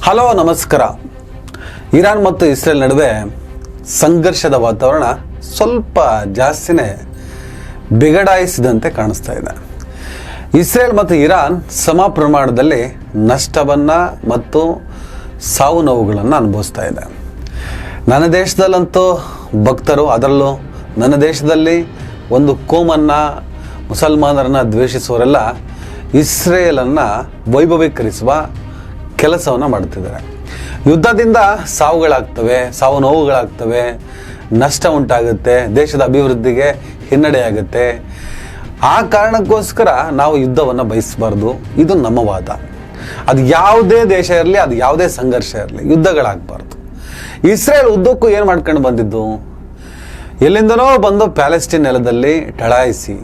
Hello ನಮಸ್ಕಾರ. Iran ಮತ್ತು Israel ನಡುವೆ ಸಂಘರ್ಷದ ವಾತಾವರಣ ಸ್ವಲ್ಪ ಜಾಸ್ತಿನೇ ಬಿಗಡಾಯಿಸಿದಂತೆ ಕಾಣಿಸ್ತಾ ಇದೆ. ಇಸ್ರೇಲ್ ಮತ್ತು ಇರಾನ್ ಸಮ ಪ್ರಮಾಣದಲ್ಲಿ ನಷ್ಟವನ್ನು ಮತ್ತು ಸಾವು ನೋವುಗಳನ್ನು ಅನುಭವಿಸ್ತಾ ಇದೆ. ನನ್ನ ದೇಶದಲ್ಲಂತೂ ಭಕ್ತರು, ಅದರಲ್ಲೂ ನನ್ನ ದೇಶದಲ್ಲಿ ಒಂದು ಕೋಮನ್ನು ಮುಸಲ್ಮಾನರನ್ನು ದ್ವೇಷಿಸುವವರೆಲ್ಲ ಇಸ್ರೇಲನ್ನು ವೈಭವೀಕರಿಸುವ ಕೆಲಸವನ್ನು ಮಾಡ್ತಿದ್ದಾರೆ. ಯುದ್ಧದಿಂದ ಸಾವುಗಳಾಗ್ತವೆ, ಸಾವು ನೋವುಗಳಾಗ್ತವೆ, ನಷ್ಟ ಉಂಟಾಗುತ್ತೆ, ದೇಶದ ಅಭಿವೃದ್ಧಿಗೆ ಹಿನ್ನಡೆಯಾಗುತ್ತೆ. ಆ ಕಾರಣಕ್ಕೋಸ್ಕರ ನಾವು ಯುದ್ಧವನ್ನು ಬಯಸಬಾರ್ದು. ಇದು ನಮ್ಮ ವಾದ. ಅದು ಯಾವುದೇ ದೇಶ ಇರಲಿ, ಅದು ಯಾವುದೇ ಸಂಘರ್ಷ ಇರಲಿ, ಯುದ್ಧಗಳಾಗಬಾರ್ದು. ಇಸ್ರೇಲ್ ಉದ್ದಕ್ಕೂ ಏನು ಮಾಡ್ಕೊಂಡು ಬಂದಿದ್ದು, ಎಲ್ಲಿಂದನೋ ಬಂದು ಪ್ಯಾಲೆಸ್ಟೈನ್ ನೆಲದಲ್ಲಿ ಠಳಾಯಿಸಿ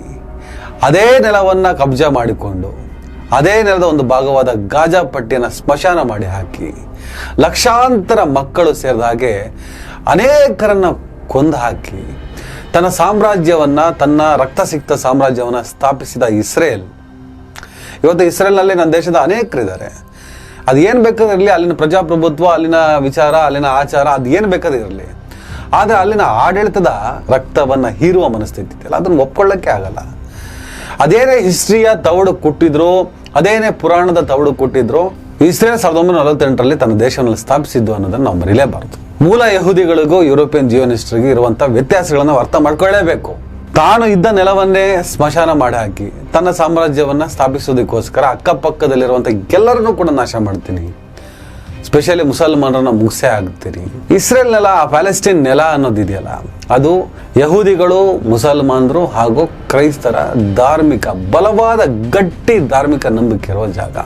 ಅದೇ ನೆಲವನ್ನು ಕಬ್ಜಾ ಮಾಡಿಕೊಂಡು ಅದೇ ನೆಲದ ಒಂದು ಭಾಗವಾದ ಗಾಜಾ ಪಟ್ಟಿಯನ್ನು ಸ್ಮಶಾನ ಮಾಡಿ ಹಾಕಿ ಲಕ್ಷಾಂತರ ಮಕ್ಕಳು ಸೇರಿದ ಹಾಗೆ ಅನೇಕರನ್ನು ಕೊಂದು ಹಾಕಿ ತನ್ನ ಸಾಮ್ರಾಜ್ಯವನ್ನು, ತನ್ನ ರಕ್ತಸಿಕ್ತ ಸಾಮ್ರಾಜ್ಯವನ್ನು ಸ್ಥಾಪಿಸಿದ ಇಸ್ರೇಲ್ ಇವತ್ತು ಇಸ್ರೇಲ್ನಲ್ಲಿ ನನ್ನ ದೇಶದ ಅನೇಕರಿದ್ದಾರೆ. ಅದು ಏನು ಬೇಕಾದ್ರೆ ಇರಲಿ, ಅಲ್ಲಿನ ಪ್ರಜಾಪ್ರಭುತ್ವ, ಅಲ್ಲಿನ ವಿಚಾರ, ಅಲ್ಲಿನ ಆಚಾರ, ಅದು ಏನು ಬೇಕಾದ್ರೆ ಇರಲಿ, ಆದರೆ ಅಲ್ಲಿನ ಆಡಳಿತದ ರಕ್ತವನ್ನು ಹೀರುವ ಮನಸ್ಥಿತಿ ಇದೆಯಲ್ಲ, ಅದನ್ನು ಒಪ್ಕೊಳ್ಳೋಕ್ಕೆ ಆಗಲ್ಲ. ಅದೇನೇ ಹಿಸ್ಟ್ರಿಯ ತವಡು ಕೊಟ್ಟಿದ್ರು, ಅದೇನೇ ಪುರಾಣದ ತವಡು ಕೊಟ್ಟಿದ್ರು, ಇಸ್ರೇಲ್ 1948ರಲ್ಲಿ ತನ್ನ ದೇಶವನ್ನು ಸ್ಥಾಪಿಸಿದ್ದು ಅನ್ನೋದನ್ನು ನಾವು ಮರಿಲೇಬಾರದು. ಮೂಲ ಯಹೂದಿಗಳಿಗೂ ಯುರೋಪಿಯನ್ ಜಿಯೋನಿಸ್ಟ್ರಿಗೂ ಇರುವಂಥ ವ್ಯತ್ಯಾಸಗಳನ್ನು ಅರ್ಥ ಮಾಡ್ಕೊಳ್ಳೇಬೇಕು. ತಾನು ಇದ್ದ ನೆಲವನ್ನೇ ಸ್ಮಶಾನ ಮಾಡಿ ಹಾಕಿ ತನ್ನ ಸಾಮ್ರಾಜ್ಯವನ್ನು ಸ್ಥಾಪಿಸೋದಕ್ಕೋಸ್ಕರ ಅಕ್ಕಪಕ್ಕದಲ್ಲಿರುವಂಥ ಎಲ್ಲರನ್ನೂ ಕೂಡ ನಾಶ ಮಾಡ್ತೀನಿ, ಸ್ಪೆಷಲಿ ಮುಸಲ್ಮಾನರನ್ನ ಮುಗಿಸೇ ಆಗ್ತೀರಿ. ಇಸ್ರೇಲ್ ನೆಲ, ಪ್ಯಾಲೆಸ್ಟೈನ್ ನೆಲ ಅನ್ನೋದಿದೆಯಲ್ಲ, ಅದು ಯಹೂದಿಗಳು, ಮುಸಲ್ಮಾನರು ಹಾಗೂ ಕ್ರೈಸ್ತರ ಧಾರ್ಮಿಕ ಬಲವಾದ ಗಟ್ಟಿ ಧಾರ್ಮಿಕ ನಂಬಿಕೆ ಇರುವ ಜಾಗ.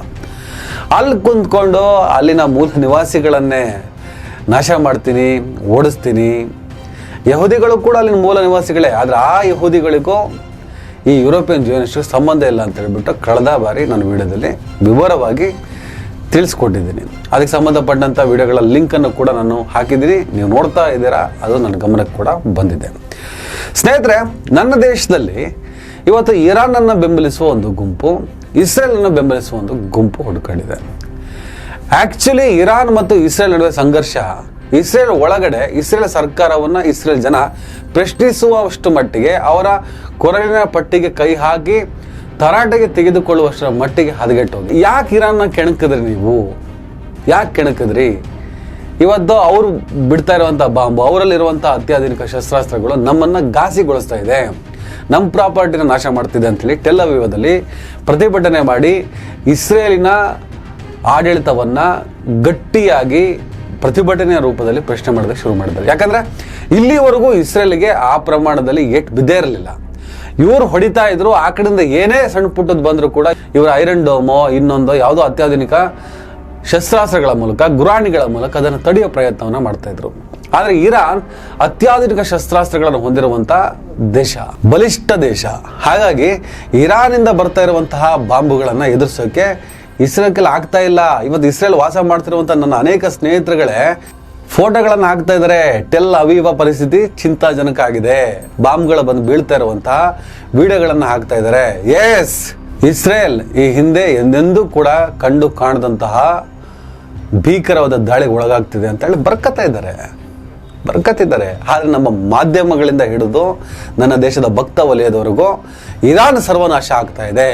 ಅಲ್ಲಿ ಕುಂತ್ಕೊಂಡು ಅಲ್ಲಿನ ಮೂಲ ನಿವಾಸಿಗಳನ್ನೇ ನಾಶ ಮಾಡ್ತೀನಿ, ಓಡಿಸ್ತೀನಿ. ಯಹೂದಿಗಳು ಕೂಡ ಅಲ್ಲಿನ ಮೂಲ ನಿವಾಸಿಗಳೇ, ಆದರೆ ಆ ಯಹೂದಿಗಳಿಗೂ ಈ ಯುರೋಪಿಯನ್ ಜಿಯೋನಿಸ್ಟ್ಗೆ ಸಂಬಂಧ ಇಲ್ಲ ಅಂತ ಹೇಳ್ಬಿಟ್ಟು ಕಳೆದ ಬಾರಿ ನಾನು ವಿಡಿಯೋದಲ್ಲಿ ವಿವರವಾಗಿ ತಿಳಿಸ್ಕೊಟ್ಟಿದ್ದೀನಿ. ಅದಕ್ಕೆ ಸಂಬಂಧಪಟ್ಟಂಥ ವಿಡಿಯೋಗಳ ಲಿಂಕನ್ನು ಕೂಡ ನಾನು ಹಾಕಿದ್ದೀನಿ, ನೀವು ನೋಡ್ತಾ ಇದ್ದೀರಾ, ಅದು ನನ್ನ ಗಮನಕ್ಕೆ ಕೂಡ ಬಂದಿದೆ. ಸ್ನೇಹಿತರೆ, ನನ್ನ ದೇಶದಲ್ಲಿ ಇವತ್ತು ಇರಾನನ್ನು ಬೆಂಬಲಿಸುವ ಒಂದು ಗುಂಪು, ಇಸ್ರೇಲನ್ನು ಬೆಂಬಲಿಸುವ ಒಂದು ಗುಂಪು ಹುಡುಕೊಂಡಿದೆ. ಆ್ಯಕ್ಚುಲಿ ಇರಾನ್ ಮತ್ತು ಇಸ್ರೇಲ್ ನಡುವೆ ಸಂಘರ್ಷ ಇಸ್ರೇಲ್ ಒಳಗಡೆ ಇಸ್ರೇಲ್ ಸರ್ಕಾರವನ್ನು ಇಸ್ರೇಲ್ ಜನ ಪ್ರಶ್ನಿಸುವಷ್ಟು ಮಟ್ಟಿಗೆ, ಅವರ ಕೊರಳಿನ ಪಟ್ಟಿಗೆ ಕೈ ಹಾಕಿ ತರಾಟೆಗೆ ತೆಗೆದುಕೊಳ್ಳುವಷ್ಟರ ಮಟ್ಟಿಗೆ ಹದಗೆಟ್ಟೋಗಿ. ಯಾಕೆ ಇರಾನ್ನ ಕೆಣಕಿದ್ರಿ ನೀವು? ಯಾಕೆ ಕೆಣಕಿದ್ರಿ? ಇವತ್ತು ಅವರು ಬಿಡ್ತಾ ಇರುವಂಥ ಬಾಂಬು, ಅವರಲ್ಲಿರುವಂಥ ಅತ್ಯಾಧುನಿಕ ಶಸ್ತ್ರಾಸ್ತ್ರಗಳು ನಮ್ಮನ್ನು ಘಾಸಿಗೊಳಿಸ್ತಾ ಇದೆ, ನಮ್ಮ ಪ್ರಾಪರ್ಟಿನ ನಾಶ ಮಾಡ್ತಿದೆ ಅಂತೇಳಿ ಟೆಲ್ ಅವೀವದಲ್ಲಿ ಪ್ರತಿಭಟನೆ ಮಾಡಿ ಇಸ್ರೇಲಿನ ಆಡಳಿತವನ್ನು ಗಟ್ಟಿಯಾಗಿ ಪ್ರತಿಭಟನೆಯ ರೂಪದಲ್ಲಿ ಪ್ರಶ್ನೆ ಮಾಡೋದಕ್ಕೆ ಶುರು ಮಾಡಿದ್ದಾರೆ. ಯಾಕಂದರೆ ಇಲ್ಲಿವರೆಗೂ ಇಸ್ರೇಲಿಗೆ ಆ ಪ್ರಮಾಣದಲ್ಲಿ ಏಟ್ ಬಿದ್ದೇ ಇರಲಿಲ್ಲ. ಇವರು ಹೊಡಿತಾ ಇದ್ರು, ಆ ಕಡೆಯಿಂದ ಏನೇ ಸಣ್ಣ ಪುಟ್ಟದ್ದು ಬಂದರೂ ಕೂಡ ಇವರ ಐರನ್ ಡೋಮೋ ಇನ್ನೊಂದು ಯಾವುದೋ ಅತ್ಯಾಧುನಿಕ ಶಸ್ತ್ರಾಸ್ತ್ರಗಳ ಮೂಲಕ, ಗುರಾಣಿಗಳ ಮೂಲಕ ಅದನ್ನು ತಡೆಯೋ ಪ್ರಯತ್ನವನ್ನು ಮಾಡ್ತಾ ಇದ್ರು. ಆದರೆ ಇರಾನ್ ಅತ್ಯಾಧುನಿಕ ಶಸ್ತ್ರಾಸ್ತ್ರಗಳನ್ನು ಹೊಂದಿರುವಂಥ ದೇಶ, ಬಲಿಷ್ಠ ದೇಶ. ಹಾಗಾಗಿ ಇರಾನಿಂದ ಬರ್ತಾ ಇರುವಂತಹ ಬಾಂಬುಗಳನ್ನು ಎದುರಿಸೋಕೆ ಇಸ್ರೇಲ್ ಆಗ್ತಾ ಇಲ್ಲ. ಇವತ್ತು ಇಸ್ರೇಲ್ ವಾಸ ಮಾಡ್ತಿರುವಂಥ ನನ್ನ ಅನೇಕ ಸ್ನೇಹಿತರುಗಳೇ ಫೋಟೋಗಳನ್ನು ಹಾಕ್ತಾ ಇದ್ದಾರೆ. ಟೆಲ್ ಅವೀವ ಪರಿಸ್ಥಿತಿ ಚಿಂತಾಜನಕ ಆಗಿದೆ, ಬಾಂಬ್ಗಳು ಬಂದು ಬೀಳ್ತಾ ಇರುವಂತಹ ವಿಡಿಯೋಗಳನ್ನು ಹಾಕ್ತಾ ಇದ್ದಾರೆ. ಎಸ್, ಇಸ್ರೇಲ್ ಈ ಹಿಂದೆ ಎಂದೆಂದೂ ಕೂಡ ಕಂಡು ಕಾಣದಂತಹ ಭೀಕರವಾದ ದಾಳಿಗೆ ಒಳಗಾಗ್ತಿದೆ ಅಂತ ಹೇಳಿ ಬರ್ಕತ್ತಿದ್ದಾರೆ. ಆದರೆ ನಮ್ಮ ಮಾಧ್ಯಮಗಳಿಂದ ಹಿಡಿದು ನನ್ನ ದೇಶದ ಭಕ್ತ ವಲಯದವರೆಗೂ ಇರಾನ್ ಸರ್ವನಾಶ ಆಗ್ತಾ ಇದೆ,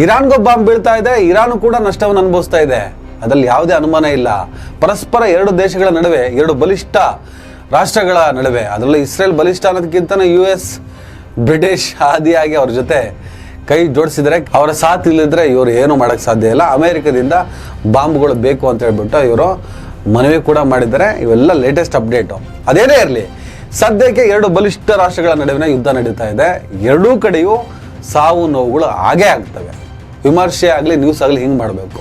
ಇರಾನ್ಗೂ ಬಾಂಬ್ ಬೀಳ್ತಾ ಇದೆ, ಇರಾನ್ ಕೂಡ ನಷ್ಟವನ್ನು ಅನುಭವಿಸ್ತಾ ಇದೆ, ಅದರಲ್ಲಿ ಯಾವುದೇ ಅನುಮಾನ ಇಲ್ಲ. ಪರಸ್ಪರ ಎರಡು ದೇಶಗಳ ನಡುವೆ, ಎರಡು ಬಲಿಷ್ಠ ರಾಷ್ಟ್ರಗಳ ನಡುವೆ, ಅದರಲ್ಲಿ ಇಸ್ರೇಲ್ ಬಲಿಷ್ಠ ಅನ್ನೋದಕ್ಕಿಂತ US, ಬ್ರಿಟಿಷ್ ಆದಿಯಾಗಿ ಅವ್ರ ಜೊತೆ ಕೈ ಜೋಡಿಸಿದರೆ, ಅವರ ಸಾಥ್ ಇಲ್ಲದಿದ್ರೆ ಇವರು ಏನೂ ಮಾಡೋಕ್ಕೆ ಸಾಧ್ಯ ಇಲ್ಲ. ಅಮೇರಿಕದಿಂದ ಬಾಂಬ್ಗಳು ಬೇಕು ಅಂತ ಹೇಳ್ಬಿಟ್ಟು ಇವರು ಮನವಿ ಕೂಡ ಮಾಡಿದ್ದಾರೆ. ಇವೆಲ್ಲ ಲೇಟೆಸ್ಟ್ ಅಪ್ಡೇಟು. ಅದೇನೇ ಇರಲಿ, ಸದ್ಯಕ್ಕೆ ಎರಡು ಬಲಿಷ್ಠ ರಾಷ್ಟ್ರಗಳ ನಡುವಿನ ಯುದ್ಧ ನಡೀತಾ ಇದೆ. ಎರಡೂ ಕಡೆಯೂ ಸಾವು ನೋವುಗಳು ಆಗೇ ಆಗ್ತವೆ. ವಿಮರ್ಶೆ ಆಗಲಿ, ನ್ಯೂಸ್ ಆಗಲಿ, ಹಿಂಗೆ ಮಾಡಬೇಕು.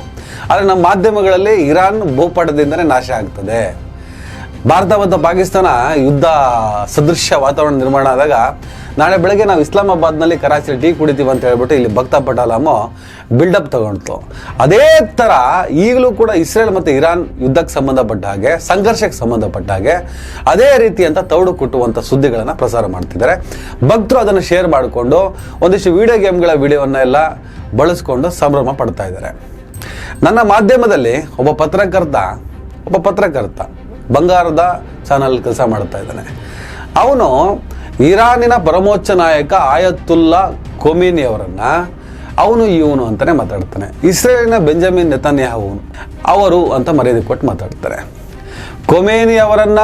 ಆದರೆ ನಮ್ಮ ಮಾಧ್ಯಮಗಳಲ್ಲಿ ಇರಾನ್ ಭೂಪಟದಿಂದನೇ ನಾಶ ಆಗ್ತದೆ. ಭಾರತ ಮತ್ತು ಪಾಕಿಸ್ತಾನ ಯುದ್ಧ ಸದೃಶ್ಯ ವಾತಾವರಣ ನಿರ್ಮಾಣ ಆದಾಗ ನಾಳೆ ಬೆಳಗ್ಗೆ ನಾವು ಇಸ್ಲಾಮಾಬಾದ್ನಲ್ಲಿ ಕರಾಚಿಲಿ ಟೀ ಕುಡಿತೀವಿ ಅಂತ ಹೇಳ್ಬಿಟ್ಟು ಇಲ್ಲಿ ಭಕ್ತ ಪಟಾಲಮು ಬಿಲ್ಡಪ್ ತಗೊಂಡ್ತು. ಅದೇ ಥರ ಈಗಲೂ ಕೂಡ ಇಸ್ರೇಲ್ ಮತ್ತು ಇರಾನ್ ಯುದ್ಧಕ್ಕೆ ಸಂಬಂಧಪಟ್ಟ ಹಾಗೆ, ಸಂಘರ್ಷಕ್ಕೆ ಸಂಬಂಧಪಟ್ಟ ಹಾಗೆ ಅದೇ ರೀತಿಯಂಥ ತೌಡು ಕುಟ್ಟುವಂಥ ಸುದ್ದಿಗಳನ್ನು ಪ್ರಸಾರ ಮಾಡ್ತಿದ್ದಾರೆ. ಭಕ್ತರು ಅದನ್ನು ಶೇರ್ ಮಾಡಿಕೊಂಡು ಒಂದಿಷ್ಟು ವಿಡಿಯೋ ಗೇಮ್ಗಳ ವಿಡಿಯೋವನ್ನೆಲ್ಲ ಬಳಸ್ಕೊಂಡು ಸಂಭ್ರಮ ಪಡ್ತಾ ಇದ್ದಾರೆ. ನನ್ನ ಮಾಧ್ಯಮದಲ್ಲಿ ಒಬ್ಬ ಪತ್ರಕರ್ತ ಬಂಗಾರದ ಚಾನಲ್ ಕೆಲಸ ಮಾಡ್ತಾ ಇದ್ದಾನೆ. ಅವನು ಇರಾನಿನ ಪರಮೋಚ್ಚ ನಾಯಕ ಆಯತುಲ್ಲಾ ಖೊಮೇನಿ ಅವರನ್ನ ಅವನು ಇವನು ಅಂತಾನೆ ಮಾತಾಡ್ತಾನೆ. ಇಸ್ರೇಲಿನ ಬೆಂಜಮಿನ್ ನೆತನ್ಯಾಹು ಅವರು ಅಂತ ಮರ್ಯಾದೆ ಕೊಟ್ಟು ಮಾತಾಡ್ತಾರೆ. ಖೊಮೇನಿ ಅವರನ್ನ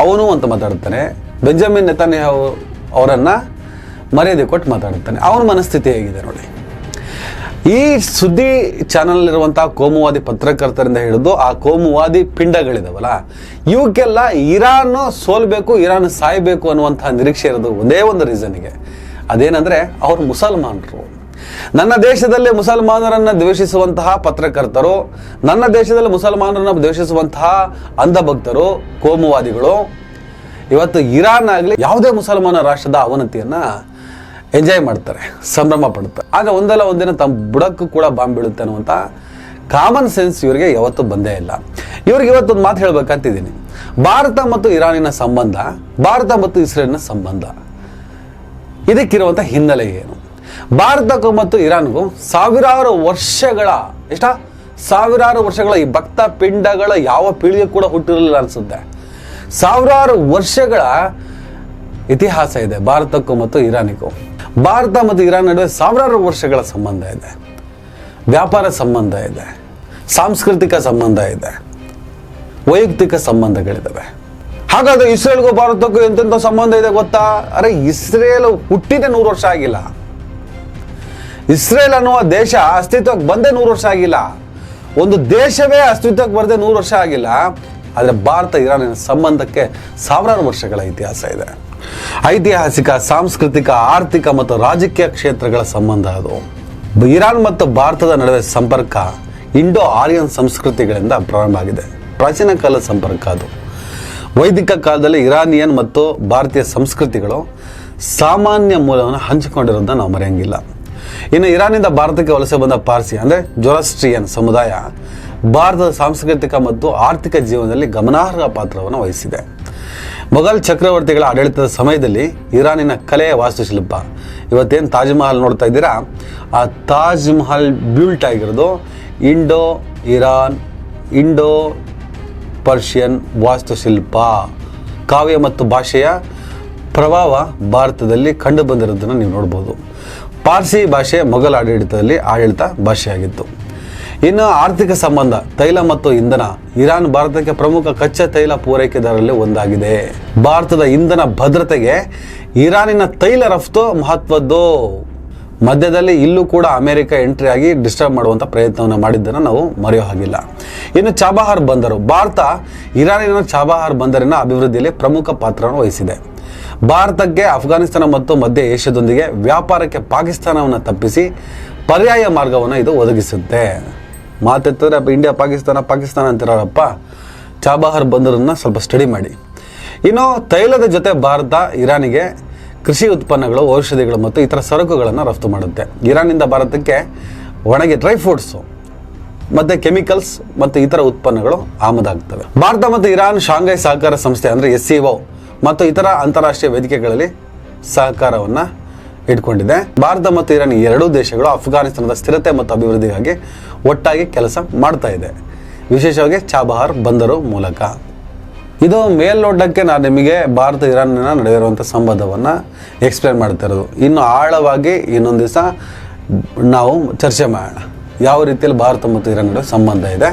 ಅವನು ಅಂತ ಮಾತಾಡ್ತಾನೆ, ಬೆಂಜಮಿನ್ ನೆತನ್ಯಾಹು ಅವರನ್ನ ಮರ್ಯಾದೆ ಕೊಟ್ಟು ಮಾತಾಡ್ತಾನೆ. ಅವನ ಮನಸ್ಥಿತಿ ಹೇಗಿದೆ ನೋಡಿ. ಈ ಸುದ್ದಿ ಚಾನಲ್ ಇರುವಂತಹ ಕೋಮುವಾದಿ ಪತ್ರಕರ್ತರಿಂದ ಹಿಡಿದು ಆ ಕೋಮುವಾದಿ ಪಿಂಡಗಳಿದಾವಲ್ಲ, ಇವಕ್ಕೆಲ್ಲ ಇರಾನ್ ಸೋಲ್ಬೇಕು, ಇರಾನ್ ಸಾಯ್ಬೇಕು ಅನ್ನುವಂತಹ ನಿರೀಕ್ಷೆ ಇರೋದು ಒಂದೇ ಒಂದು ರೀಸನ್ಗೆ. ಅದೇನಂದ್ರೆ ಅವ್ರು ಮುಸಲ್ಮಾನರು. ನನ್ನ ದೇಶದಲ್ಲಿ ಮುಸಲ್ಮಾನರನ್ನ ದ್ವೇಷಿಸುವಂತಹ ಪತ್ರಕರ್ತರು, ನನ್ನ ದೇಶದಲ್ಲಿ ಮುಸಲ್ಮಾನರನ್ನ ದ್ವೇಷಿಸುವಂತಹ ಅಂಧಭಕ್ತರು, ಕೋಮುವಾದಿಗಳು ಇವತ್ತು ಇರಾನ್ ಆಗಲಿ ಯಾವುದೇ ಮುಸಲ್ಮಾನ ರಾಷ್ಟ್ರದ ಅವನತಿಯನ್ನ ಎಂಜಾಯ್ ಮಾಡ್ತಾರೆ, ಸಂಭ್ರಮ ಪಡ್ತಾರೆ. ಆಗ ಒಂದಲ್ಲ ಒಂದಿನ ತಮ್ಮ ಬುಡಕ್ಕೂ ಕೂಡ ಬಾಂಬ್ ಬೀಳುತ್ತೆ ಅನ್ನುವಂಥ ಕಾಮನ್ ಸೆನ್ಸ್ ಇವರಿಗೆ ಯಾವತ್ತೂ ಬಂದೇ ಇಲ್ಲ. ಇವ್ರಿಗೆ ಇವತ್ತೊಂದು ಮಾತು ಹೇಳ್ಬೇಕಂತಿದ್ದೀನಿ. ಭಾರತ ಮತ್ತು ಇರಾನಿನ ಸಂಬಂಧ, ಭಾರತ ಮತ್ತು ಇಸ್ರೇಲಿನ ಸಂಬಂಧ, ಇದಕ್ಕಿರುವಂಥ ಹಿನ್ನೆಲೆ ಏನು? ಭಾರತಕ್ಕೂ ಮತ್ತು ಇರಾನ್ಗೂ ಸಾವಿರಾರು ವರ್ಷಗಳ ಈ ಭಕ್ತ ಪಿಂಡಗಳ ಯಾವ ಪೀಳಿಗೆ ಕೂಡ ಹುಟ್ಟಿರಲಿಲ್ಲ ಅನ್ಸುತ್ತೆ. ಸಾವಿರಾರು ವರ್ಷಗಳ ಇತಿಹಾಸ ಇದೆ ಭಾರತಕ್ಕೂ ಮತ್ತು ಇರಾನಿಗೂ. ಭಾರತ ಮತ್ತು ಇರಾನ್ ನಡುವೆ ಸಾವಿರಾರು ವರ್ಷಗಳ ಸಂಬಂಧ ಇದೆ, ವ್ಯಾಪಾರ ಸಂಬಂಧ ಇದೆ, ಸಾಂಸ್ಕೃತಿಕ ಸಂಬಂಧ ಇದೆ, ವೈಯಕ್ತಿಕ ಸಂಬಂಧಗಳಿದ್ದಾವೆ. ಹಾಗಾದ್ರೆ ಇಸ್ರೇಲ್ಗೂ ಭಾರತಕ್ಕೂ ಎಂತೆಂಥ ಸಂಬಂಧ ಇದೆ ಗೊತ್ತಾ? ಅರೆ, ಇಸ್ರೇಲ್ ಹುಟ್ಟಿದೆ 100 ವರ್ಷ ಆಗಿಲ್ಲ. ಇಸ್ರೇಲ್ ಅನ್ನುವ ದೇಶ ಅಸ್ತಿತ್ವಕ್ಕೆ ಬಂದೇ 100 ವರ್ಷ ಆಗಿಲ್ಲ. ಒಂದು ದೇಶವೇ ಅಸ್ತಿತ್ವಕ್ಕೆ ಬರದೆ 100 ವರ್ಷ ಆಗಿಲ್ಲ. ಆದರೆ ಭಾರತ ಇರಾನಿನ ಸಂಬಂಧಕ್ಕೆ ಸಾವಿರಾರು ವರ್ಷಗಳ ಇತಿಹಾಸ ಇದೆ. ಐತಿಹಾಸಿಕ, ಸಾಂಸ್ಕೃತಿಕ, ಆರ್ಥಿಕ ಮತ್ತು ರಾಜಕೀಯ ಕ್ಷೇತ್ರಗಳ ಸಂಬಂಧ ಅದು. ಇರಾನ್ ಮತ್ತು ಭಾರತದ ನಡುವೆ ಸಂಪರ್ಕ ಇಂಡೋ ಆರ್ಯನ್ ಸಂಸ್ಕೃತಿಗಳಿಂದ ಪ್ರಾರಂಭ ಆಗಿದೆ. ಪ್ರಾಚೀನ ಕಾಲದ ಸಂಪರ್ಕ ಅದು. ವೈದಿಕ ಕಾಲದಲ್ಲಿ ಇರಾನಿಯನ್ ಮತ್ತು ಭಾರತೀಯ ಸಂಸ್ಕೃತಿಗಳು ಸಾಮಾನ್ಯ ಮೂಲವನ್ನು ಹಂಚಿಕೊಂಡಿರೋದನ್ನ ನಾವು ಮರೆಯಂಗಿಲ್ಲ. ಇನ್ನು ಇರಾನಿಂದ ಭಾರತಕ್ಕೆ ವಲಸೆ ಬಂದ ಪಾರ್ಸಿ ಅಂದರೆ ಜೊರಾಸ್ಟ್ರಿಯನ್ ಸಮುದಾಯ ಭಾರತದ ಸಾಂಸ್ಕೃತಿಕ ಮತ್ತು ಆರ್ಥಿಕ ಜೀವನದಲ್ಲಿ ಗಮನಾರ್ಹ ಪಾತ್ರವನ್ನು ವಹಿಸಿದೆ. ಮೊಘಲ್ ಚಕ್ರವರ್ತಿಗಳ ಆಡಳಿತದ ಸಮಯದಲ್ಲಿ ಇರಾನಿನ ಕಲೆಯ ವಾಸ್ತುಶಿಲ್ಪ, ಇವತ್ತೇನು ತಾಜ್ ಮಹಲ್ ನೋಡ್ತಾ ಇದ್ದೀರಾ, ಆ ತಾಜ್ ಮಹಲ್ ಬ್ಯೂಲ್ಟ್ ಆಗಿರೋದು ಇಂಡೋ ಪರ್ಷಿಯನ್ ವಾಸ್ತುಶಿಲ್ಪ. ಕಾವ್ಯ ಮತ್ತು ಭಾಷೆಯ ಪ್ರಭಾವ ಭಾರತದಲ್ಲಿ ಕಂಡು ಬಂದಿರೋದನ್ನು ನೀವು ನೋಡ್ಬೋದು. ಪಾರ್ಸಿ ಭಾಷೆ ಮೊಘಲ್ ಆಡಳಿತ ಭಾಷೆಯಾಗಿತ್ತು. ಇನ್ನು ಆರ್ಥಿಕ ಸಂಬಂಧ, ತೈಲ ಮತ್ತು ಇಂಧನ. ಇರಾನ್ ಭಾರತಕ್ಕೆ ಪ್ರಮುಖ ಕಚ್ಚಾ ತೈಲ ಪೂರೈಕೆದಾರರಲ್ಲಿ ಒಂದಾಗಿದೆ. ಭಾರತದ ಇಂಧನ ಭದ್ರತೆಗೆ ಇರಾನಿನ ತೈಲ ರಫ್ತು ಮಹತ್ವದ್ದು. ಮಧ್ಯದಲ್ಲಿ ಇಲ್ಲೂ ಕೂಡ ಅಮೆರಿಕ ಎಂಟ್ರಿ ಆಗಿ ಡಿಸ್ಟರ್ಬ್ ಮಾಡುವಂಥ ಪ್ರಯತ್ನವನ್ನು ಮಾಡಿದ್ದನ್ನು ನಾವು ಮರೆಯೋ ಹಾಗಿಲ್ಲ. ಇನ್ನು ಚಾಬಹಾರ್ ಬಂದರು. ಭಾರತ ಇರಾನಿನ ಚಾಬಹಾರ್ ಬಂದರಿನ ಅಭಿವೃದ್ಧಿಯಲ್ಲಿ ಪ್ರಮುಖ ಪಾತ್ರವನ್ನು ವಹಿಸಿದೆ. ಭಾರತಕ್ಕೆ ಅಫ್ಘಾನಿಸ್ತಾನ ಮತ್ತು ಮಧ್ಯ ಏಷ್ಯಾದೊಂದಿಗೆ ವ್ಯಾಪಾರಕ್ಕೆ ಪಾಕಿಸ್ತಾನವನ್ನು ತಪ್ಪಿಸಿ ಪರ್ಯಾಯ ಮಾರ್ಗವನ್ನು ಇದು ಒದಗಿಸುತ್ತೆ. ಮಾತೆತ್ತಿದ್ರೆ ಇಂಡಿಯಾ ಪಾಕಿಸ್ತಾನ ಅಂತಿರಪ್ಪ, ಚಾಬಹಾರ್ ಬಂದರನ್ನು ಸ್ವಲ್ಪ ಸ್ಟಡಿ ಮಾಡಿ. ಇನ್ನು ತೈಲದ ಜೊತೆ ಭಾರತ ಇರಾನಿಗೆ ಕೃಷಿ ಉತ್ಪನ್ನಗಳು, ಔಷಧಿಗಳು ಮತ್ತು ಇತರ ಸರಕುಗಳನ್ನು ರಫ್ತು ಮಾಡುತ್ತೆ. ಇರಾನಿಂದ ಭಾರತಕ್ಕೆ ಒಣಗಿ ಡ್ರೈ ಫ್ರೂಟ್ಸು ಮತ್ತು ಕೆಮಿಕಲ್ಸ್ ಮತ್ತು ಇತರ ಉತ್ಪನ್ನಗಳು ಆಮದಾಗ್ತವೆ. ಭಾರತ ಮತ್ತು ಇರಾನ್ ಶಾಂಘೈ ಸಹಕಾರ ಸಂಸ್ಥೆ ಅಂದರೆ SCO ಮತ್ತು ಇತರ ಅಂತಾರಾಷ್ಟ್ರೀಯ ವೇದಿಕೆಗಳಲ್ಲಿ ಸಹಕಾರವನ್ನು ಇಟ್ಕೊಂಡಿದೆ. ಭಾರತ ಮತ್ತು ಇರಾನ್ ಎರಡೂ ದೇಶಗಳು ಅಫ್ಘಾನಿಸ್ತಾನದ ಸ್ಥಿರತೆ ಮತ್ತು ಅಭಿವೃದ್ಧಿಗಾಗಿ ಒಟ್ಟಾಗಿ ಕೆಲಸ ಮಾಡ್ತಾ ಇದೆ, ವಿಶೇಷವಾಗಿ ಚಾಬಹಾರ್ ಬಂದರು ಮೂಲಕ. ಇದು ಮೇಲ್ನೋಟಕ್ಕೆ ನಾನು ನಿಮಗೆ ಭಾರತ ಇರಾನ್ನ ನಡುವೆ ಇರುವಂಥ ಸಂಬಂಧವನ್ನು ಎಕ್ಸ್ಪ್ಲೇನ್ ಮಾಡ್ತಾ ಇರೋದು. ಇನ್ನು ಆಳವಾಗಿ ಇನ್ನೊಂದು ದಿವಸ ನಾವು ಚರ್ಚೆ ಮಾಡೋಣ ಯಾವ ರೀತಿಯಲ್ಲಿ ಭಾರತ ಮತ್ತು ಇರಾನ್ ನಡುವೆ ಸಂಬಂಧ ಇದೆ,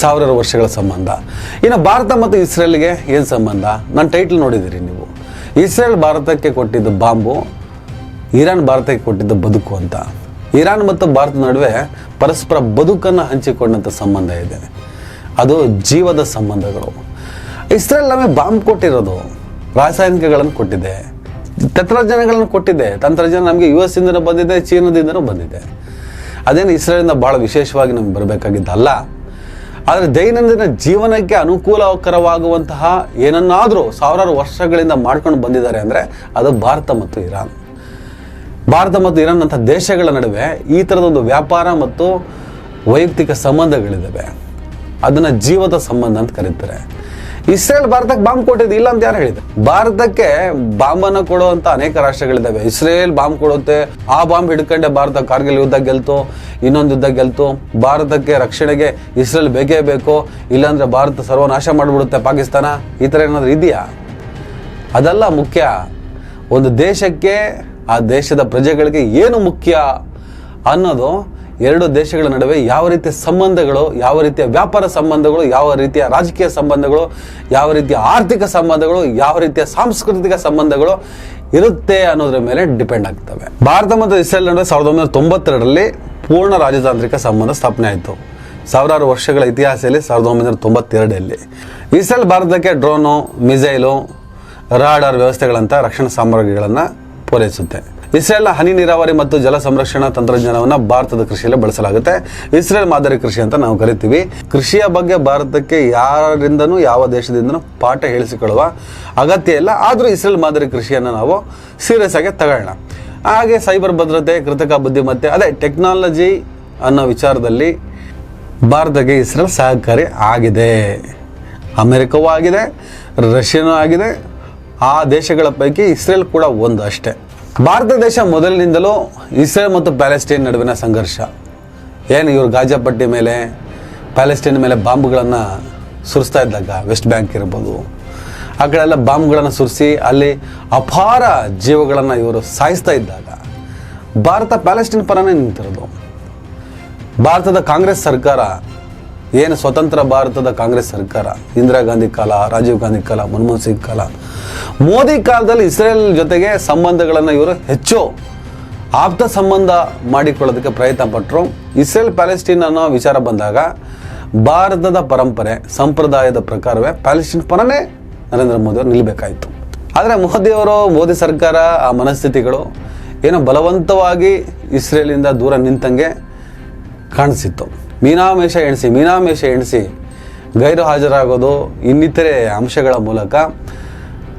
ಸಾವಿರಾರು ವರ್ಷಗಳ ಸಂಬಂಧ. ಇನ್ನು ಭಾರತ ಮತ್ತು ಇಸ್ರೇಲ್ಗೆ ಏನು ಸಂಬಂಧ? ನನ್ನ ಟೈಟಲ್ ನೋಡಿದ್ದೀರಿ ನೀವು. ಇಸ್ರೇಲ್ ಭಾರತಕ್ಕೆ ಕೊಟ್ಟಿದ್ದು ಬಾಂಬು, ಇರಾನ್ ಭಾರತಕ್ಕೆ ಕೊಟ್ಟಿದ್ದು ಬದುಕು ಅಂತ. ಇರಾನ್ ಮತ್ತು ಭಾರತದ ನಡುವೆ ಪರಸ್ಪರ ಬದುಕನ್ನು ಹಂಚಿಕೊಂಡಂಥ ಸಂಬಂಧ ಇದೆ, ಅದು ಜೀವದ ಸಂಬಂಧಗಳು. ಇಸ್ರೇಲ್ ನಮಗೆ ಬಾಂಬ್ ಕೊಟ್ಟಿರೋದು, ರಾಸಾಯನಿಕಗಳನ್ನು ಕೊಟ್ಟಿದೆ, ತಂತ್ರಜ್ಞಾನಗಳನ್ನು ಕೊಟ್ಟಿದೆ. ತಂತ್ರಜ್ಞಾನ ನಮಗೆ US ಇಂದನೂ ಬಂದಿದೆ, ಚೀನಾದಿಂದನೂ ಬಂದಿದೆ. ಅದೇನು ಇಸ್ರೇಲಿಂದ ಭಾಳ ವಿಶೇಷವಾಗಿ ನಮಗೆ ಬರಬೇಕಾಗಿದ್ದಲ್ಲ. ಆದರೆ ದೈನಂದಿನ ಜೀವನಕ್ಕೆ ಅನುಕೂಲಕರವಾಗುವಂತಹ ಏನನ್ನಾದರೂ ಸಾವಿರಾರು ವರ್ಷಗಳಿಂದ ಮಾಡ್ಕೊಂಡು ಬಂದಿದ್ದಾರೆ ಅಂದರೆ ಅದು ಭಾರತ ಮತ್ತು ಇರಾನ್. ಭಾರತ ಮತ್ತು ಇರಾನ್ ಅಂಥ ದೇಶಗಳ ನಡುವೆ ಈ ಥರದೊಂದು ವ್ಯಾಪಾರ ಮತ್ತು ವೈಯಕ್ತಿಕ ಸಂಬಂಧಗಳಿದ್ದಾವೆ. ಅದನ್ನು ಜೀವದ ಸಂಬಂಧ ಅಂತ ಕರೀತಾರೆ. ಇಸ್ರೇಲ್ ಭಾರತಕ್ಕೆ ಬಾಂಬ್ ಕೊಟ್ಟಿದ್ದು ಇಲ್ಲ ಅಂತ ಯಾರು ಹೇಳಿದೆ? ಭಾರತಕ್ಕೆ ಬಾಂಬನ್ನು ಕೊಡುವಂತ ಅನೇಕ ರಾಷ್ಟ್ರಗಳಿದ್ದಾವೆ. ಇಸ್ರೇಲ್ ಬಾಂಬ್ ಕೊಡುತ್ತೆ, ಆ ಬಾಂಬ್ ಹಿಡ್ಕೊಂಡೆ ಭಾರತ ಕಾರ್ಗಿಲ್ ಯುದ್ಧ ಗೆಲ್ತು, ಇನ್ನೊಂದು ಯುದ್ಧ ಗೆಲ್ತು. ಭಾರತಕ್ಕೆ ರಕ್ಷಣೆಗೆ ಇಸ್ರೇಲ್ ಬೇಕೇ ಬೇಕು, ಇಲ್ಲಾಂದ್ರೆ ಭಾರತ ಸರ್ವನಾಶ ಮಾಡಿಬಿಡುತ್ತೆ ಪಾಕಿಸ್ತಾನ. ಈ ಥರ ಏನಾದರೂ ಇದೆಯಾ? ಅದೆಲ್ಲ ಮುಖ್ಯ. ಒಂದು ದೇಶಕ್ಕೆ, ಆ ದೇಶದ ಪ್ರಜೆಗಳಿಗೆ ಏನು ಮುಖ್ಯ ಅನ್ನೋದು, ಎರಡು ದೇಶಗಳ ನಡುವೆ ಯಾವ ರೀತಿಯ ಸಂಬಂಧಗಳು, ಯಾವ ರೀತಿಯ ವ್ಯಾಪಾರ ಸಂಬಂಧಗಳು, ಯಾವ ರೀತಿಯ ರಾಜಕೀಯ ಸಂಬಂಧಗಳು, ಯಾವ ರೀತಿಯ ಆರ್ಥಿಕ ಸಂಬಂಧಗಳು, ಯಾವ ರೀತಿಯ ಸಾಂಸ್ಕೃತಿಕ ಸಂಬಂಧಗಳು ಇರುತ್ತೆ ಅನ್ನೋದ್ರ ಮೇಲೆ ಡಿಪೆಂಡ್ ಆಗ್ತವೆ. ಭಾರತ ಮತ್ತು ಇಸ್ರೇಲ್ ನಡುವೆ 1992ರಲ್ಲಿ ಪೂರ್ಣ ರಾಜತಾಂತ್ರಿಕ ಸಂಬಂಧ ಸ್ಥಾಪನೆ ಆಯಿತು. ಸಾವಿರಾರು ವರ್ಷಗಳ ಇತಿಹಾಸದಲ್ಲಿ 1992ರಲ್ಲಿ ಇಸ್ರೇಲ್ ಭಾರತಕ್ಕೆ ಡ್ರೋನು, ಮಿಸೈಲು, ರಾಡಾರ್ ವ್ಯವಸ್ಥೆಗಳಂಥ ರಕ್ಷಣಾ ಸಾಮಗ್ರಿಗಳನ್ನು ಪೂರೈಸುತ್ತೆ. ಇಸ್ರೇಲ್ನ ಹನಿ ನೀರಾವರಿ ಮತ್ತು ಜಲ ಸಂರಕ್ಷಣಾ ತಂತ್ರಜ್ಞಾನವನ್ನು ಭಾರತದ ಕೃಷಿಯಲ್ಲಿ ಬಳಸಲಾಗುತ್ತೆ. ಇಸ್ರೇಲ್ ಮಾದರಿ ಕೃಷಿ ಅಂತ ನಾವು ಕರಿತೀವಿ. ಕೃಷಿಯ ಬಗ್ಗೆ ಭಾರತಕ್ಕೆ ಯಾರಿಂದನೂ, ಯಾವ ದೇಶದಿಂದನೂ ಪಾಠ ಹೇಳಿಸಿಕೊಳ್ಳುವ ಅಗತ್ಯ ಇಲ್ಲ. ಆದರೂ ಇಸ್ರೇಲ್ ಮಾದರಿ ಕೃಷಿಯನ್ನು ನಾವು ಸೀರಿಯಸ್ ಆಗಿ ತಗೊಳ್ಳೋಣ. ಹಾಗೆ ಸೈಬರ್ ಭದ್ರತೆ, ಕೃತಕ ಬುದ್ಧಿಮತ್ತೆ, ಅದೇ ಟೆಕ್ನಾಲಜಿ ಅನ್ನೋ ವಿಚಾರದಲ್ಲಿ ಭಾರತಕ್ಕೆ ಇಸ್ರೇಲ್ ಸಹಕಾರಿ ಆಗಿದೆ. ಅಮೆರಿಕವೂ ಆಗಿದೆ, ರಷ್ಯಾನೂ ಆಗಿದೆ. ಆ ದೇಶಗಳ ಪೈಕಿ ಇಸ್ರೇಲ್ ಕೂಡ ಒಂದು ಅಷ್ಟೇ. ಭಾರತ ದೇಶ ಮೊದಲಿನಿಂದಲೂ ಇಸ್ರೇಲ್ ಮತ್ತು ಪ್ಯಾಲೆಸ್ಟೈನ್ ನಡುವಿನ ಸಂಘರ್ಷ, ಏನು ಇವರು ಗಾಜಾ ಪಟ್ಟಿ ಮೇಲೆ, ಪ್ಯಾಲೆಸ್ಟೈನ್ ಮೇಲೆ ಬಾಂಬ್ಗಳನ್ನು ಸುರಿಸ್ತಾ ಇದ್ದಾಗ, ವೆಸ್ಟ್ ಬ್ಯಾಂಕ್ ಇರ್ಬೋದು, ಆ ಕಡೆ ಎಲ್ಲ ಬಾಂಬ್ಗಳನ್ನು ಸುರಿಸಿ ಅಲ್ಲಿ ಅಪಾರ ಜೀವಗಳನ್ನು ಇವರು ಸಾಯಿಸ್ತಾ ಇದ್ದಾಗ ಭಾರತ ಪ್ಯಾಲೆಸ್ಟೈನ್ ಪರನೇ ನಿಂತಿರೋದು. ಭಾರತದ ಕಾಂಗ್ರೆಸ್ ಸರ್ಕಾರ, ಏನು ಸ್ವತಂತ್ರ ಭಾರತದ ಕಾಂಗ್ರೆಸ್ ಸರ್ಕಾರ, ಇಂದಿರಾ ಗಾಂಧಿ ಕಾಲ, ರಾಜೀವ್ ಗಾಂಧಿ ಕಾಲ, ಮನಮೋಹನ್ ಸಿಂಗ್ ಕಾಲ, ಮೋದಿ ಕಾಲದಲ್ಲಿ ಇಸ್ರೇಲ್ ಜೊತೆಗೆ ಸಂಬಂಧಗಳನ್ನು ಇವರು ಹೆಚ್ಚು ಆಪ್ತ ಸಂಬಂಧ ಮಾಡಿಕೊಳ್ಳೋದಕ್ಕೆ ಪ್ರಯತ್ನ ಪಟ್ಟರು. ಇಸ್ರೇಲ್ ಪ್ಯಾಲೆಸ್ಟೈನ್ ಅನ್ನೋ ವಿಚಾರ ಬಂದಾಗ ಭಾರತದ ಪರಂಪರೆ, ಸಂಪ್ರದಾಯದ ಪ್ರಕಾರವೇ ಪ್ಯಾಲೆಸ್ಟೈನ್ ಪರನೇ ನರೇಂದ್ರ ಮೋದಿ ಅವರು ನಿಲ್ಲಬೇಕಾಯಿತು. ಆದರೆ ಮೋದಿ ಸರ್ಕಾರ ಆ ಮನಸ್ಥಿತಿಗಳು ಏನೋ ಬಲವಂತವಾಗಿ ಇಸ್ರೇಲಿಂದ ದೂರ ನಿಂತಂಗೆ ಕಾಣಿಸಿತ್ತು. ಮೀನಾಮೇಷ ಎಣಿಸಿ ಗೈರು ಹಾಜರಾಗೋದು, ಇನ್ನಿತರೆ ಅಂಶಗಳ ಮೂಲಕ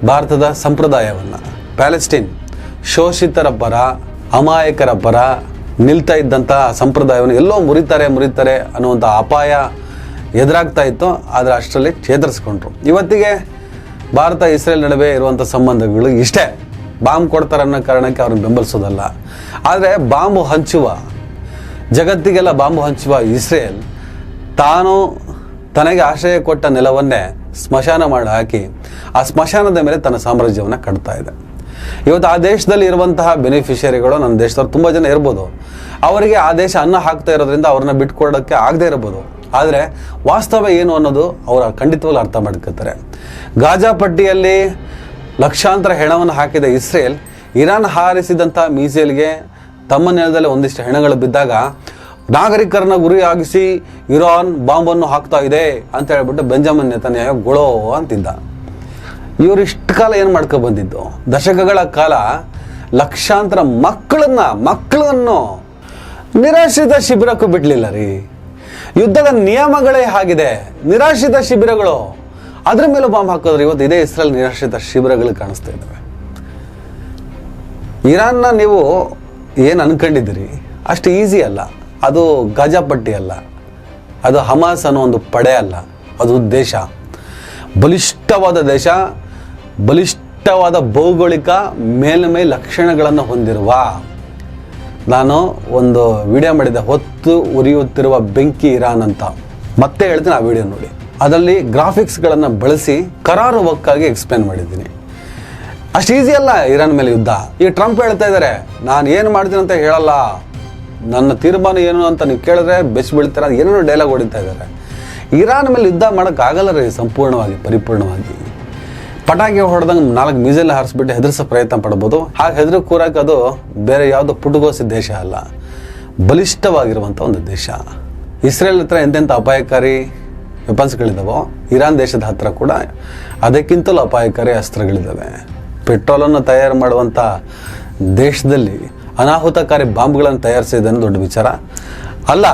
ಭಾರತದ ಸಂಪ್ರದಾಯವನ್ನು, ಪ್ಯಾಲೆಸ್ಟೈನ್ ಶೋಷಿತರ ಪರ, ಅಮಾಯಕರ ಪರ ನಿಲ್ತಾ ಇದ್ದಂಥ ಸಂಪ್ರದಾಯವನ್ನು ಎಲ್ಲೋ ಮುರಿತಾರೆ ಅನ್ನುವಂಥ ಅಪಾಯ ಎದುರಾಗ್ತಾ ಇತ್ತು. ಆದರೆ ಅಷ್ಟರಲ್ಲಿ ಚೇತರಿಸ್ಕೊಂಡ್ರು. ಇವತ್ತಿಗೆ ಭಾರತ ಇಸ್ರೇಲ್ ನಡುವೆ ಇರುವಂಥ ಸಂಬಂಧಗಳು ಇಷ್ಟೇ. ಬಾಂಬ್ ಕೊಡ್ತಾರೆ ಅನ್ನೋ ಕಾರಣಕ್ಕೆ ಅವ್ರನ್ನ ಬೆಂಬಲಿಸೋದಲ್ಲ. ಆದರೆ ಜಗತ್ತಿಗೆಲ್ಲ ಬಾಂಬು ಹಂಚುವ ಇಸ್ರೇಲ್ ತಾನು ತನಗೆ ಆಶ್ರಯ ಕೊಟ್ಟ ನೆಲವನ್ನೇ ಸ್ಮಶಾನ ಮಾಡಿ ಹಾಕಿ ಆ ಸ್ಮಶಾನದ ಮೇಲೆ ತನ್ನ ಸಾಮ್ರಾಜ್ಯವನ್ನು ಕಟ್ತಾ ಇದೆ. ಇವತ್ತು ಆ ದೇಶದಲ್ಲಿ ಇರುವಂತಹ ಬೆನಿಫಿಷಿಯರಿಗಳು ನನ್ನ ದೇಶದವ್ರು ತುಂಬ ಜನ ಇರ್ಬೋದು. ಅವರಿಗೆ ಆ ದೇಶ ಅನ್ನ ಹಾಕ್ತಾ ಇರೋದ್ರಿಂದ ಅವ್ರನ್ನ ಬಿಟ್ಕೊಡೋಕ್ಕೆ ಆಗದೆ ಇರಬಹುದು. ಆದರೆ ವಾಸ್ತವ ಏನು ಅನ್ನೋದು ಅವರ ಖಂಡಿತವಾಗ್ಲೂ ಅರ್ಥ ಮಾಡ್ಕೊತಾರೆ. ಗಾಜಾ ಪಟ್ಟಿಯಲ್ಲಿ ಲಕ್ಷಾಂತರ ಹೆಣವನ್ನು ಹಾಕಿದ ಇಸ್ರೇಲ್ ಇರಾನ್ ಹಾರಿಸಿದಂಥ ಮೀಸೈಲ್ಗೆ ತಮ್ಮ ನೆಲದಲ್ಲಿ ಒಂದಿಷ್ಟು ಹೆಣಗಳು ಬಿದ್ದಾಗ ನಾಗರಿಕರನ್ನ ಗುರಿಯಾಗಿಸಿ ಇರಾನ್ ಬಾಂಬನ್ನು ಹಾಕ್ತಾ ಇದೆ ಅಂತ ಹೇಳ್ಬಿಟ್ಟು ಬೆಂಜಮಿನ್ ನೆತನ್ಯಾಹು ಗೊಳೋ ಅಂತಿದ್ದ. ಇವರು ಇಷ್ಟು ಕಾಲ ಏನು ಮಾಡ್ಕೊ ಬಂದಿದ್ದು, ದಶಕಗಳ ಕಾಲ ಲಕ್ಷಾಂತರ ಮಕ್ಕಳನ್ನು ನಿರಾಶ್ರಿತ ಶಿಬಿರಕ್ಕೂ ಬಿಡ್ಲಿಲ್ಲ ರೀ. ಯುದ್ಧದ ನಿಯಮಗಳೇ ಆಗಿದೆ, ನಿರಾಶ್ರಿತ ಶಿಬಿರಗಳು, ಅದ್ರ ಮೇಲೆ ಬಾಂಬ್ ಹಾಕೋದ್ರೆ ಇವತ್ತು ಇದೇ ಇಸ್ರೇಲ್ ನಿರಾಶ್ರಿತ ಶಿಬಿರಗಳು ಕಾಣಿಸ್ತಾ ಇದ್ದಾವೆ. ಇರಾನ್ನ ನೀವು ಏನು ಅನ್ಕೊಂಡಿದ್ದೀರಿ ಅಷ್ಟು ಈಸಿ ಅಲ್ಲ. ಅದು ಗಾಜಾ ಪಟ್ಟಿ ಅಲ್ಲ, ಅದು ಹಮಾಸ್ ಅನ್ನೋ ಒಂದು ಪಡೆ ಅಲ್ಲ, ಅದು ದೇಶ, ಬಲಿಷ್ಠವಾದ ದೇಶ, ಬಲಿಷ್ಠವಾದ ಭೌಗೋಳಿಕ ಮೇಲ್ಮೈ ಲಕ್ಷಣಗಳನ್ನು ಹೊಂದಿರುವ. ನಾನು ಒಂದು ವಿಡಿಯೋ ಮಾಡಿದ್ದೆ, ಹೊತ್ತು ಉರಿಯುತ್ತಿರುವ ಬೆಂಕಿ ಇರಾನ್ ಅಂತ. ಮತ್ತೆ ಹೇಳ್ತೀನಿ, ಆ ವಿಡಿಯೋ ನೋಡಿ. ಅದರಲ್ಲಿ ಗ್ರಾಫಿಕ್ಸ್ಗಳನ್ನು ಬಳಸಿ ಕರಾರುವಕ್ಕಾಗಿ ಎಕ್ಸ್ಪ್ಲೇನ್ ಮಾಡಿದ್ದೀನಿ. ಅಷ್ಟು ಈಸಿ ಅಲ್ಲ ಇರಾನ್ ಮೇಲೆ ಯುದ್ಧ. ಈಗ ಟ್ರಂಪ್ ಹೇಳ್ತಾ ಇದ್ದಾರೆ, ನಾನು ಏನು ಮಾಡ್ತೀನಿ ಅಂತ ಹೇಳಲ್ಲ, ನನ್ನ ತೀರ್ಮಾನ ಏನು ಅಂತ ನೀವು ಕೇಳಿದ್ರೆ ಬೆಸ್ಟ್ ಬೀಳ್ತಾರೆ, ಏನೇನೋ ಡೈಲಾಗ್ ಹೊಡಿತಾ ಇದ್ದಾರೆ. ಇರಾನ್ ಮೇಲೆ ಯುದ್ಧ ಮಾಡೋಕ್ಕಾಗಲ್ಲ ರೀ ಸಂಪೂರ್ಣವಾಗಿ, ಪರಿಪೂರ್ಣವಾಗಿ. ಪಟಾಕಿ ಹೊಡೆದಂಗೆ 4 ಮೀಸೈಲ್ ಹಾರಿಸ್ಬಿಟ್ಟು ಹೆದರ್ಸೋ ಪ್ರಯತ್ನ ಪಡ್ಬೋದು. ಹಾಗೆ ಹೆದರು ಕೂರಕ್ಕೆ ಅದು ಬೇರೆ ಯಾವುದೋ ಪುಟಗೋಸಿ ದೇಶ ಅಲ್ಲ, ಬಲಿಷ್ಠವಾಗಿರುವಂಥ ಒಂದು ದೇಶ. ಇಸ್ರೇಲ್ ಹತ್ರ ಎಂತೆಂಥ ಅಪಾಯಕಾರಿ ವೆಪನ್ಸ್ಗಳಿದ್ದಾವೋ ಇರಾನ್ ದೇಶದ ಹತ್ರ ಕೂಡ ಅದಕ್ಕಿಂತಲೂ ಅಪಾಯಕಾರಿ ಅಸ್ತ್ರಗಳಿದ್ದಾವೆ. ಪೆಟ್ರೋಲನ್ನು ತಯಾರು ಮಾಡುವಂಥ ದೇಶದಲ್ಲಿ ಅನಾಹುತಕಾರಿ ಬಾಂಬ್ಗಳನ್ನು ತಯಾರಿಸಿದ್ದನ್ನು ದೊಡ್ಡ ವಿಚಾರ ಅಲ್ಲ.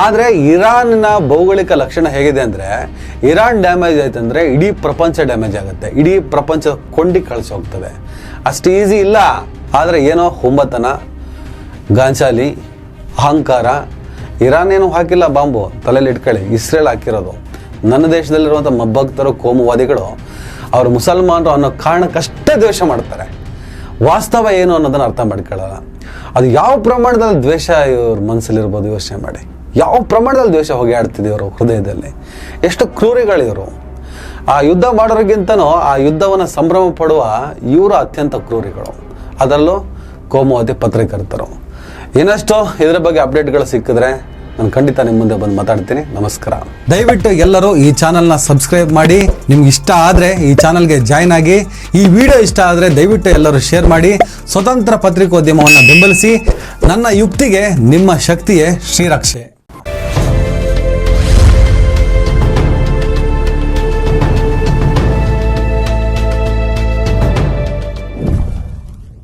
ಆದರೆ ಇರಾನ್ನ ಭೌಗೋಳಿಕ ಲಕ್ಷಣ ಹೇಗಿದೆ ಅಂದರೆ, ಇರಾನ್ ಡ್ಯಾಮೇಜ್ ಆಯ್ತು ಅಂದರೆ ಇಡೀ ಪ್ರಪಂಚ ಡ್ಯಾಮೇಜ್ ಆಗುತ್ತೆ, ಇಡೀ ಪ್ರಪಂಚ ಕೊಂಡಿ ಕಳಿಸಿ ಹೋಗ್ತದೆ. ಅಷ್ಟು ಈಸಿ ಇಲ್ಲ. ಆದರೆ ಏನೋ ಹುಂಬತನ, ಗಾಂಚಾಲಿ, ಅಹಂಕಾರ. ಇರಾನ್ ಏನು ಹಾಕಿಲ್ಲ ಬಾಂಬು, ತಲೆಯಲ್ಲಿ ಇಟ್ಕೊಳ್ಳಿ, ಇಸ್ರೇಲ್ ಹಾಕಿರೋದು. ನನ್ನ ದೇಶದಲ್ಲಿರುವಂಥ ಭಕ್ತರು ಕೋಮುವಾದಿಗಳು ಅವರು ಮುಸಲ್ಮಾನರು ಅನ್ನೋ ಕಾರಣಕ್ಕಷ್ಟೇ ದ್ವೇಷ ಮಾಡ್ತಾರೆ. ವಾಸ್ತವ ಏನು ಅನ್ನೋದನ್ನು ಅರ್ಥ ಮಾಡ್ಕೊಳ್ಳಲ್ಲ. ಅದು ಯಾವ ಪ್ರಮಾಣದಲ್ಲಿ ದ್ವೇಷ ಇವ್ರ ಮನಸ್ಸಲ್ಲಿರ್ಬೋದು ಯೋಚನೆ ಮಾಡಿ. ಯಾವ ಪ್ರಮಾಣದಲ್ಲಿ ದ್ವೇಷ ಹೋಗಿ ಆಡ್ತಿದೆ ಇವರು ಹೃದಯದಲ್ಲಿ. ಎಷ್ಟು ಕ್ರೂರಿಗಳಿವರು. ಆ ಯುದ್ಧ ಮಾಡೋರಿಗಿಂತನೂ ಆ ಯುದ್ಧವನ್ನು ಸಂಭ್ರಮ ಪಡುವ ಇವರು ಅತ್ಯಂತ ಕ್ರೂರಿಗಳು, ಅದರಲ್ಲೂ ಕೋಮುವಾದಿ ಪತ್ರಕರ್ತರು. ಇನ್ನಷ್ಟು ಇದರ ಬಗ್ಗೆ ಅಪ್ಡೇಟ್ಗಳು ಸಿಕ್ಕಿದ್ರೆ ನಾನು ಖಂಡಿತ ನಿಮ್ಮ ಮುಂದೆ ಬಂದು ಮಾತಾಡ್ತೀನಿ. ನಮಸ್ಕಾರ. ದಯವಿಟ್ಟು ಎಲ್ಲರೂ ಈ ಚಾನಲ್ನ ಸಬ್ಸ್ಕ್ರೈಬ್ ಮಾಡಿ. ನಿಮ್ಗೆ ಇಷ್ಟ ಆದರೆ ಈ ಚಾನಲ್ಗೆ ಜಾಯ್ನ್ ಆಗಿ. ಈ ವಿಡಿಯೋ ಇಷ್ಟ ಆದರೆ ದಯವಿಟ್ಟು ಎಲ್ಲರೂ ಶೇರ್ ಮಾಡಿ. ಸ್ವತಂತ್ರ ಪತ್ರಿಕೋದ್ಯಮವನ್ನು ಬೆಂಬಲಿಸಿ. ನನ್ನ ಯುಕ್ತಿಗೆ ನಿಮ್ಮ ಶಕ್ತಿಯೇ ಶ್ರೀರಕ್ಷೆ.